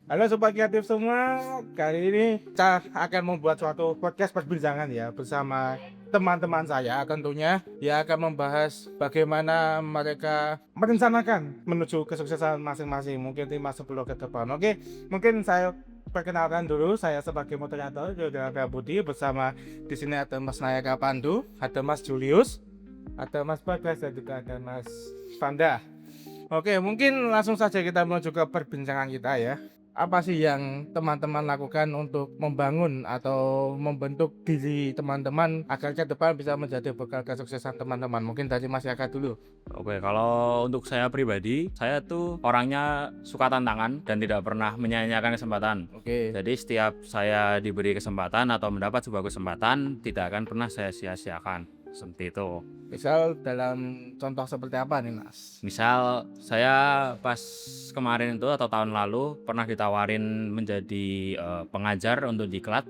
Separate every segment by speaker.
Speaker 1: Halo Sobat Kreatif semua, kali ini kita akan membuat suatu podcast perbincangan ya bersama teman-teman saya tentunya yang akan membahas bagaimana mereka merencanakan menuju kesuksesan masing-masing mungkin 5-10 ke depan. Oke, mungkin saya perkenalkan dulu, saya sebagai moderator Yudha Budi bersama di sini ada Mas Nayaka Pandu, ada Mas Julius, ada Mas Bagas dan juga ada Mas Fanda. Oke, mungkin langsung saja kita menuju ke perbincangan kita ya. Apa sih yang teman-teman lakukan untuk membangun atau membentuk diri teman-teman agar ke depan bisa menjadi bekal kesuksesan teman-teman? Mungkin dari Mas Yaka dulu.
Speaker 2: Oke, kalau untuk saya pribadi, saya tuh orangnya suka tantangan dan tidak pernah menyia-nyiakan kesempatan.
Speaker 1: Oke.
Speaker 2: Jadi setiap saya diberi kesempatan atau mendapat sebuah kesempatan, tidak akan pernah saya sia-siakan. Seperti itu.
Speaker 1: Misal dalam contoh seperti apa nih Mas?
Speaker 2: Misal saya pas kemarin itu atau tahun lalu pernah ditawarin menjadi pengajar untuk diklat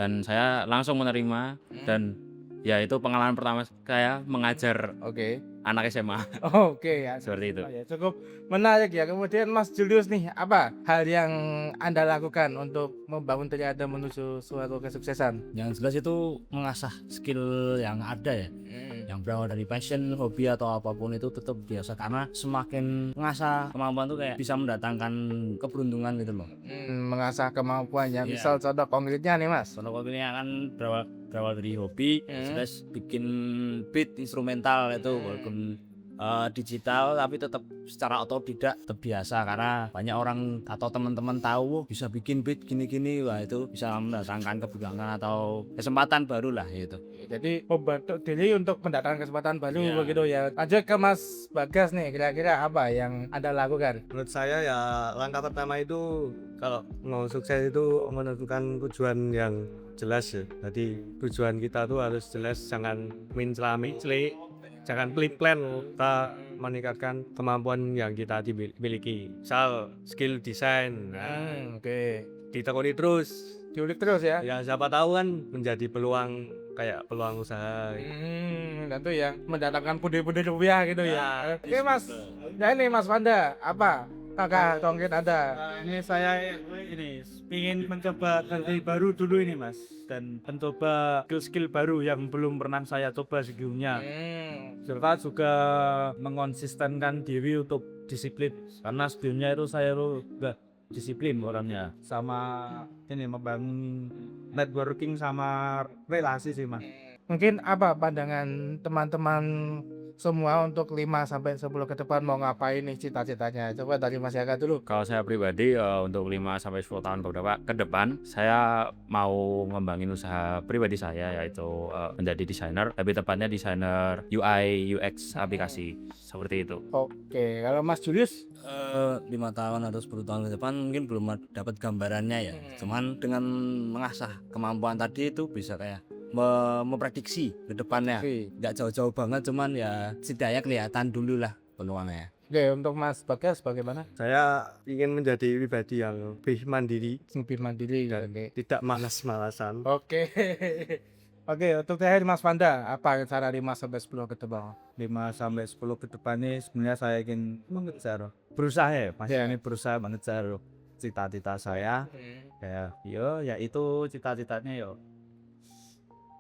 Speaker 2: dan saya langsung menerima dan ya itu pengalaman pertama saya mengajar
Speaker 1: Oke.
Speaker 2: anak SMA.
Speaker 1: Oke ya.
Speaker 2: Seperti itu.
Speaker 1: Oh, ya, cukup menarik ya. Kemudian Mas Julius nih, apa hal yang Anda lakukan untuk membangun diri Anda menuju suatu kesuksesan?
Speaker 3: Yang jelas itu mengasah skill yang ada ya, yang berawal dari passion, hobi atau apapun itu tetap biasa karena semakin mengasah kemampuan tuh kayak bisa mendatangkan keberuntungan gitu loh.
Speaker 1: Mengasah kemampuannya.
Speaker 3: Iya.
Speaker 1: Misal contoh konkretnya nih Mas.
Speaker 3: Contoh ini akan berawal dari hobi, jelas bikin beat instrumental itu walaupun digital tapi tetap secara otodidak tetap biasa karena banyak orang atau teman-teman tahu bisa bikin beat gini-gini, wah itu bisa mendatangkan keberuntungan atau kesempatan baru lah gitu.
Speaker 1: Jadi membantu diri untuk mendatangkan kesempatan baru
Speaker 3: Iya.
Speaker 1: begitu ya. Lanjut ke Mas Bagas nih, kira-kira apa yang Anda lakukan?
Speaker 4: Menurut saya ya langkah pertama itu kalau mau sukses itu menentukan tujuan yang jelas ya. Jadi tujuan kita tuh harus jelas, jangan mencela-mencela, jangan plan kita meningkatkan kemampuan yang kita miliki. Misal skill desain,
Speaker 1: Oke.
Speaker 4: ditekuni terus.
Speaker 1: Diulik terus ya.
Speaker 4: Ya siapa tahu kan menjadi peluang, kayak peluang usaha.
Speaker 1: Tentu yang mendatangkan pundi-pundi rupiah gitu ya. Oke Mas, ya ini Mas Fanda, apa kakak konkret Anda?
Speaker 5: Ini saya ingin mencoba hal baru dulu ini Mas, dan mencoba skill baru yang belum pernah saya coba sebelumnya, serta juga mengonsistenkan diri untuk disiplin karena sebelumnya itu saya enggak disiplin orangnya, sama ini membangun networking sama relasi sih Mas.
Speaker 1: Mungkin apa pandangan teman-teman semua untuk 5-10 ke depan mau ngapain nih cita-citanya? Coba dari Mas Yaka dulu.
Speaker 2: Kalau saya pribadi untuk 5-10 tahun ke depan saya mau ngembangin usaha pribadi saya, yaitu menjadi desainer, lebih tepatnya desainer UI UX aplikasi seperti itu.
Speaker 1: Oke, kalau Mas Julius
Speaker 3: 5 tahun atau 10 tahun ke depan mungkin belum dapat gambarannya ya. Cuman dengan mengasah kemampuan tadi itu bisa kayak memprediksi ke depannya. Nggak jauh-jauh banget, cuman ya setidaknya kelihatan dulu lah peluangnya.
Speaker 1: Oke, untuk Mas Bagas bagaimana?
Speaker 4: Saya ingin menjadi pribadi yang lebih mandiri,
Speaker 1: Lebih mandiri.
Speaker 4: dan
Speaker 1: Oke.
Speaker 4: tidak malas-malasan.
Speaker 1: Oke. Oke, untuk terakhir Mas Fanda, apa rencana 5-10 ke depan?
Speaker 5: 5-10 ke depan ini sebenarnya saya ingin berusaha ya Mas, ini berusaha mengejar cita-cita saya, kayak ya itu cita-citanya yo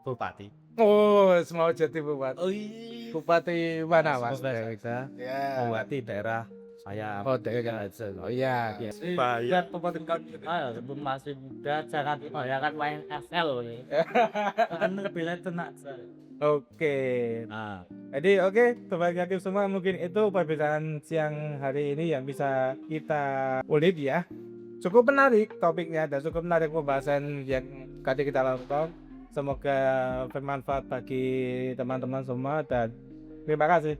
Speaker 5: bupati.
Speaker 1: Oh, mau jadi bupati.
Speaker 5: Oh iya.
Speaker 1: Bupati mana Mas?
Speaker 5: Bisa
Speaker 1: Ya.
Speaker 5: bupati daerah saya.
Speaker 1: Oh, daerah. Oh iya.
Speaker 4: Bahaya.
Speaker 5: Sebelum masih muda jangan kan main SL kan lebih tenang.
Speaker 1: Oke.
Speaker 5: Nah,
Speaker 1: Jadi Sobat Kreatif semua, mungkin itu perbincangan siang hari ini yang bisa kita ulik ya. Cukup menarik topiknya dan cukup menarik pembahasan yang tadi kita lakukan. Semoga bermanfaat bagi teman-teman semua dan terima kasih.